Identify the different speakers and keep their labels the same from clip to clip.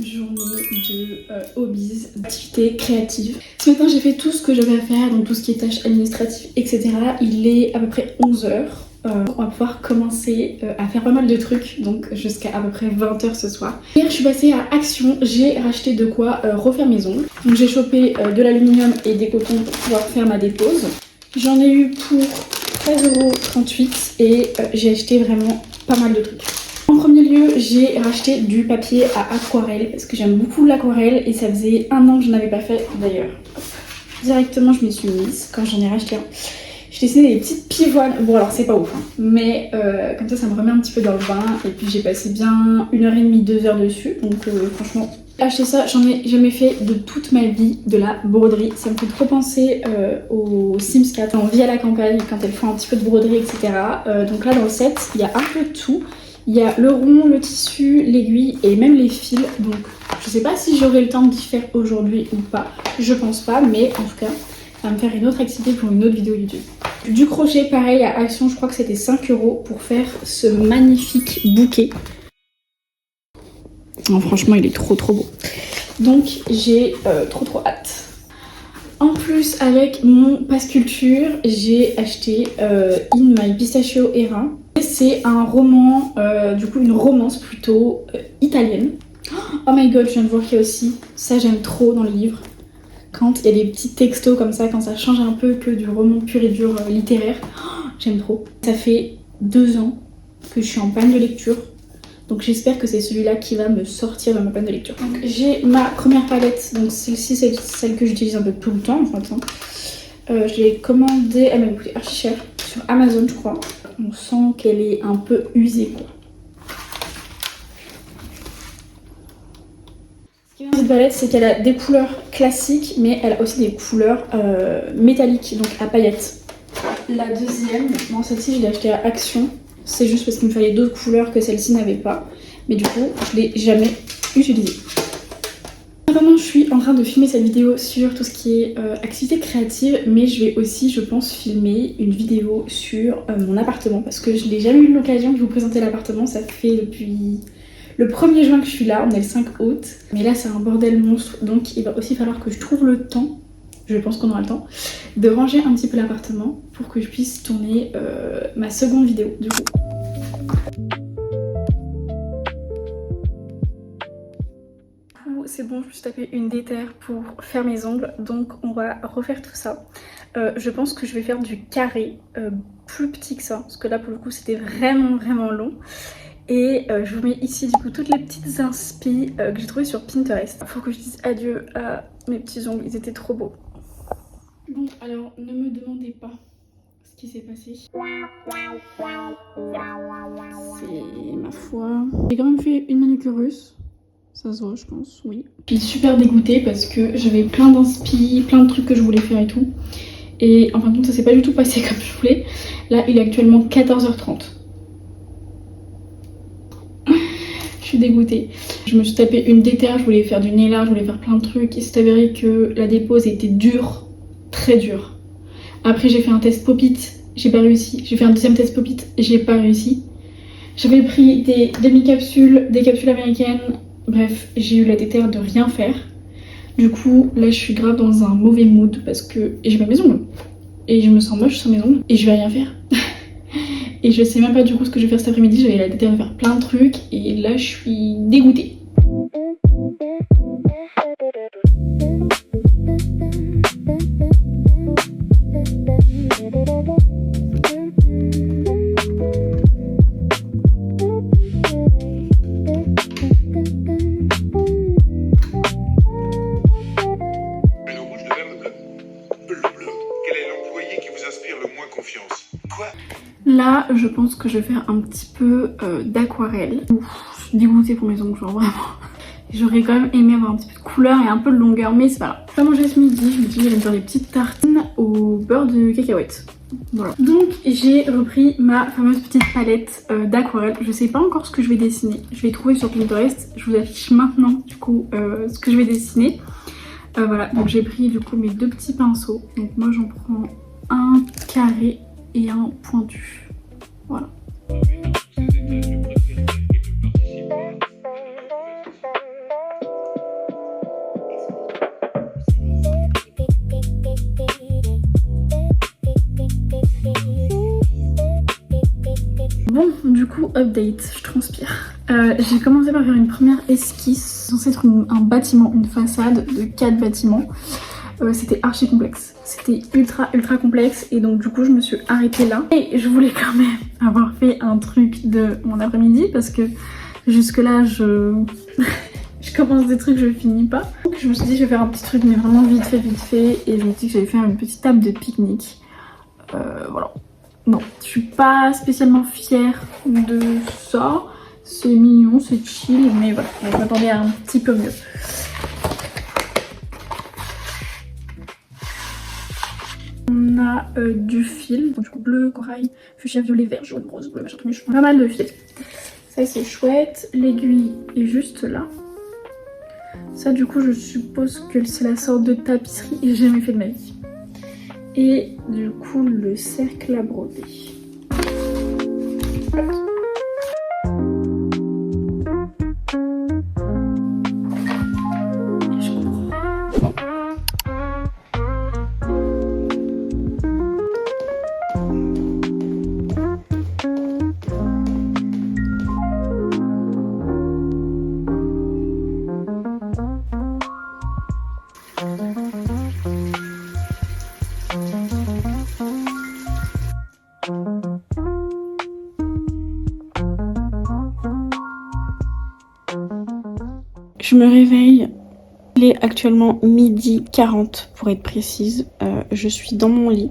Speaker 1: journée de hobbies, d'activités créatives. Ce matin j'ai fait tout ce que j'avais à faire, donc tout ce qui est tâches administratives, etc. Il est à peu près 11h. On va pouvoir commencer à faire pas mal de trucs, donc jusqu'à à peu près 20h ce soir. Hier je suis passée à Action, j'ai racheté de quoi refaire mes ongles. Donc j'ai chopé de l'aluminium et des cotons pour pouvoir faire ma dépose. J'en ai eu pour 13,38 € et j'ai acheté vraiment pas mal de trucs. En premier lieu, j'ai racheté du papier à aquarelle parce que j'aime beaucoup l'aquarelle et ça faisait 1 an que je n'avais pas fait d'ailleurs. Directement je m'y suis mise quand j'en ai racheté un. J'ai dessiné des petites pivoines, bon alors c'est pas ouf hein, mais comme ça me remet un petit peu dans le bain et puis j'ai passé bien 1h30, 2h dessus, donc franchement acheter ça, j'en ai jamais fait de toute ma vie de la broderie, ça me fait trop penser aux Sims 4, on vit à la campagne quand elles font un petit peu de broderie etc. Donc là dans le set il y a un peu de tout, il y a le rond, le tissu, l'aiguille et même les fils, donc je sais pas si j'aurai le temps d'y faire aujourd'hui ou pas, je pense pas, mais en tout cas ça va me faire une autre activité pour une autre vidéo YouTube. Du crochet pareil à Action, je crois que c'était 5 € pour faire ce magnifique bouquet. Non, franchement il est trop beau. Donc j'ai trop hâte. En plus avec mon pass culture, j'ai acheté In My Pistachio Era. C'est un roman, du coup une romance plutôt italienne. Oh my god, je viens de voir qu'il y a aussi, ça j'aime trop dans le livre. Quand il y a des petits textos comme ça, quand ça change un peu que du roman pur et dur littéraire, j'aime trop. Ça fait 2 ans que je suis en panne de lecture, donc j'espère que c'est celui-là qui va me sortir de ma panne de lecture. Donc j'ai ma première palette, donc celle-ci c'est celle que j'utilise un peu tout le temps en fait. Je l'ai commandée, elle m'a coûté archi cher, sur Amazon je crois. On sent qu'elle est un peu usée quoi. Cette palette, c'est qu'elle a des couleurs classiques, mais elle a aussi des couleurs métalliques, donc à paillettes. La deuxième, bon celle-ci je l'ai achetée à Action, c'est juste parce qu'il me fallait d'autres couleurs que celle-ci n'avait pas, mais du coup je l'ai jamais utilisée. Maintenant je suis en train de filmer cette vidéo sur tout ce qui est activité créative, mais je vais aussi je pense filmer une vidéo sur mon appartement, parce que je n'ai jamais eu l'occasion de vous présenter l'appartement, ça fait depuis le 1er juin que je suis là, on est le 5 août, mais là c'est un bordel monstre, donc il va aussi falloir que je trouve le temps, je pense qu'on aura le temps, de ranger un petit peu l'appartement pour que je puisse tourner ma seconde vidéo du coup. C'est bon, je me suis tapé une déterre pour faire mes ongles, donc on va refaire tout ça. Je pense que je vais faire du carré, plus petit que ça, parce que là pour le coup c'était vraiment long. Et je vous mets ici du coup toutes les petites inspi que j'ai trouvées sur Pinterest. Faut que je dise adieu à mes petits ongles, ils étaient trop beaux. Bon alors ne me demandez pas ce qui s'est passé. C'est ma foi. J'ai quand même fait une manucure russe. Ça se voit je pense, oui. Je suis super dégoûtée parce que j'avais plein d'inspi, plein de trucs que je voulais faire et tout. Et en fin de compte ça s'est pas du tout passé comme je voulais. Là il est actuellement 14h30. Je suis dégoûtée. Je me suis tapé une déterre, je voulais faire du nail art, je voulais faire plein de trucs. Et c'est avéré que la dépose était dure, très dure. Après j'ai fait un test pop-it, j'ai pas réussi. J'ai fait un deuxième test pop-it, j'ai pas réussi. J'avais pris des demi-capsules, des capsules américaines. Bref, j'ai eu la déterre de rien faire. Du coup, là je suis grave dans un mauvais mood parce que j'ai pas mes ongles. Et je me sens moche sans mes ongles et je vais rien faire. Et je sais même pas du coup ce que je vais faire cet après-midi, j'avais la tête de faire plein de trucs et là je suis dégoûtée. Là, je pense que je vais faire un petit peu d'aquarelle. Je suis dégoûtée pour mes ongles, genre vraiment. J'aurais quand même aimé avoir un petit peu de couleur et un peu de longueur, mais c'est pas grave. J'ai mangé ce midi, je me suis dit j'allais me faire des petites tartines au beurre de cacahuète. Voilà. Donc j'ai repris ma fameuse petite palette d'aquarelle. Je sais pas encore ce que je vais dessiner. Je vais trouver sur Pinterest. Je vous affiche maintenant du coup ce que je vais dessiner. Voilà, donc j'ai pris du coup mes 2 petits pinceaux. Donc moi j'en prends un carré et un pointu. Voilà. update, je transpire. J'ai commencé par faire une première esquisse, censé être un bâtiment, une façade de 4 bâtiments. C'était archi complexe, c'était ultra complexe et donc du coup je me suis arrêtée là. Et je voulais quand même avoir fait un truc de mon après-midi parce que jusque là je commence des trucs, je finis pas. Donc je me suis dit je vais faire un petit truc mais vraiment vite fait et je me suis dit que j'allais faire une petite table de pique-nique. Voilà. Bon, je suis pas spécialement fière de ça, c'est mignon, c'est chill mais voilà, je m'attendais à un petit peu mieux. On a du fil, du coup bleu, corail, fuchsia, violet, vert, jaune, rose, bleu, machin, pas mal de fils. Ça c'est chouette, l'aiguille est juste là. Ça du coup je suppose que c'est la sorte de tapisserie et j'ai jamais fait de ma vie. Et du coup le cercle à broder. Je me réveille, il est actuellement 12h40 pour être précise. Je suis dans mon lit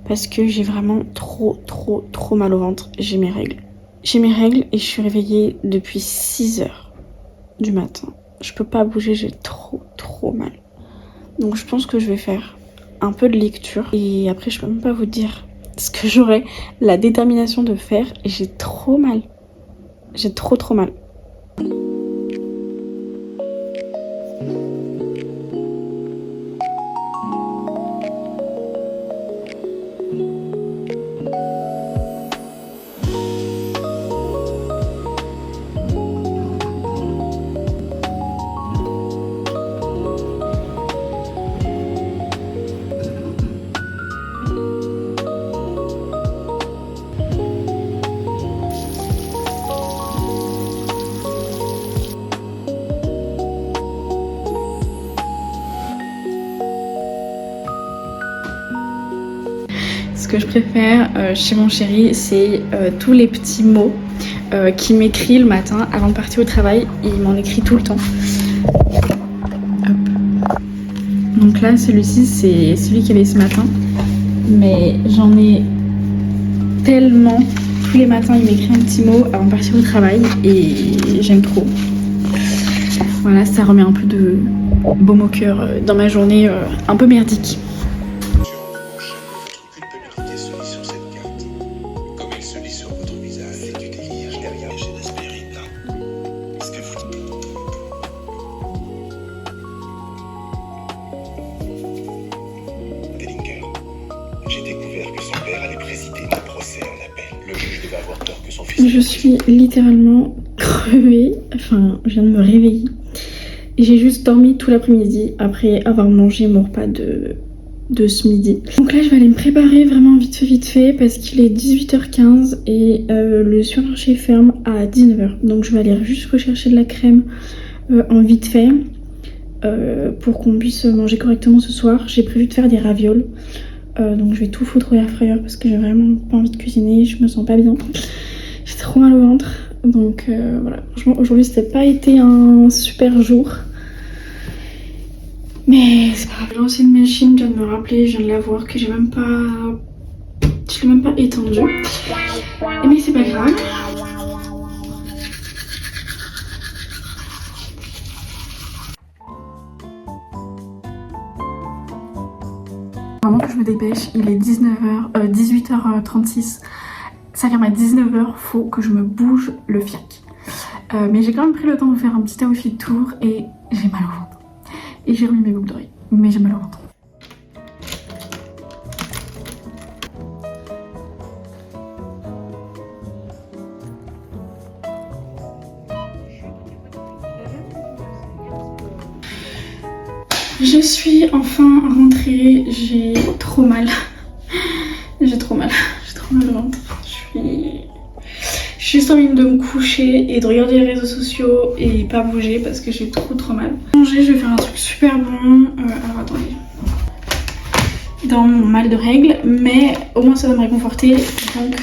Speaker 1: parce que j'ai vraiment trop mal au ventre. J'ai mes règles. Et je suis réveillée depuis 6h du matin. Je peux pas bouger, j'ai trop mal. Donc je pense que je vais faire un peu de lecture et après je peux même pas vous dire ce que j'aurai la détermination de faire. Et j'ai trop mal. J'ai trop mal. Ce que je préfère chez mon chéri, c'est tous les petits mots qu'il m'écrit le matin avant de partir au travail. Il m'en écrit tout le temps. Hop. Donc là, celui-ci, c'est celui qu'il y avait ce matin. Mais j'en ai tellement. Tous les matins, il m'écrit un petit mot avant de partir au travail et j'aime trop. Voilà, ça remet un peu de baume au cœur dans ma journée un peu merdique. Je suis littéralement crevée, enfin je viens de me réveiller. J'ai juste dormi tout l'après-midi après avoir mangé mon repas de ce midi. Donc là je vais aller me préparer vraiment vite fait parce qu'il est 18h15 et le supermarché ferme à 19h. Donc je vais aller juste rechercher de la crème en vite fait pour qu'on puisse manger correctement ce soir. J'ai prévu de faire des ravioles. Donc je vais tout foutre au air fryer parce que j'ai vraiment pas envie de cuisiner, je me sens pas bien. J'ai trop mal au ventre, donc voilà. Franchement aujourd'hui c'était pas été un super jour. Mais c'est pas grave. J'ai lancé une machine, je viens de me rappeler, je viens de la voir que je l'ai même pas étendue. Mais c'est pas grave. Vraiment que je me dépêche, il est 18h36. Ça ferme à 19h, faut que je me bouge le fiac. Mais j'ai quand même pris le temps de faire un petit outfit tour et j'ai mal au ventre. Et j'ai remis mes boucles d'oreilles, mais j'ai mal au ventre. Je suis enfin rentrée, j'ai trop mal. J'ai trop mal au ventre. Je J'ai juste envie de me coucher et de regarder les réseaux sociaux et pas bouger parce que j'ai trop mal. Manger, je vais faire un truc super bon. Alors attendez. Dans mon mal de règles, mais au moins ça va me réconforter. Donc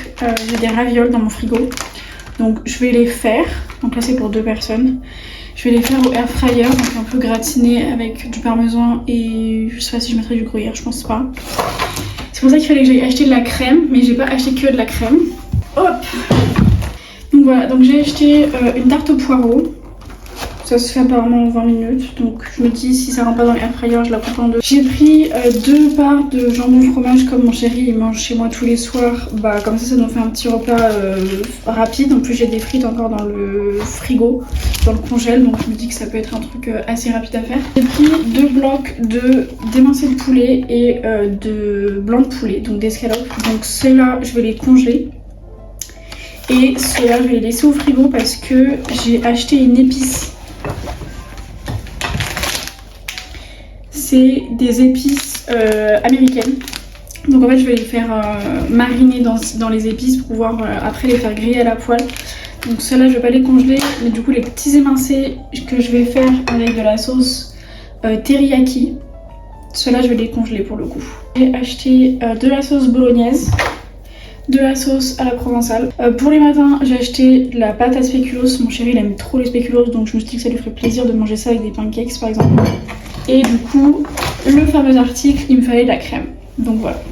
Speaker 1: j'ai des ravioles dans mon frigo. Donc je vais les faire. Donc là c'est pour 2 personnes. Je vais les faire au air fryer, donc un peu gratiné avec du parmesan et je sais pas si je mettrai du gruyère, je pense pas. C'est pour ça qu'il fallait que j'aille acheter de la crème, mais j'ai pas acheté que de la crème. Hop! Donc voilà, donc j'ai acheté une tarte au poireau. Ça se fait apparemment en 20 minutes, donc je me dis si ça rentre pas dans l'air fryer, je la coupe en 2. J'ai pris 2 parts de jambon fromage comme mon chéri il mange chez moi tous les soirs. Bah comme ça nous fait un petit repas rapide. En plus j'ai des frites encore dans le frigo, dans le congèle, donc je me dis que ça peut être un truc assez rapide à faire. J'ai pris 2 blocs d'émincé de poulet et de blanc de poulet, donc d'escalope. Donc ceux-là je vais les congeler. Et ceux-là je vais les laisser au frigo parce que j'ai acheté une épice. C'est des épices américaines. Donc en fait je vais les faire mariner dans les épices pour pouvoir après les faire griller à la poêle. Donc ceux-là je vais pas les congeler, mais du coup les petits émincés que je vais faire avec de la sauce teriyaki, ceux-là je vais les congeler pour le coup. J'ai acheté de la sauce bolognaise, de la sauce à la provençale. Pour les matins j'ai acheté de la pâte à spéculoos. Mon chéri il aime trop les spéculoos, donc je me suis dit que ça lui ferait plaisir de manger ça avec des pancakes par exemple. Et du coup, le fameux article, il me fallait de la crème. Donc voilà.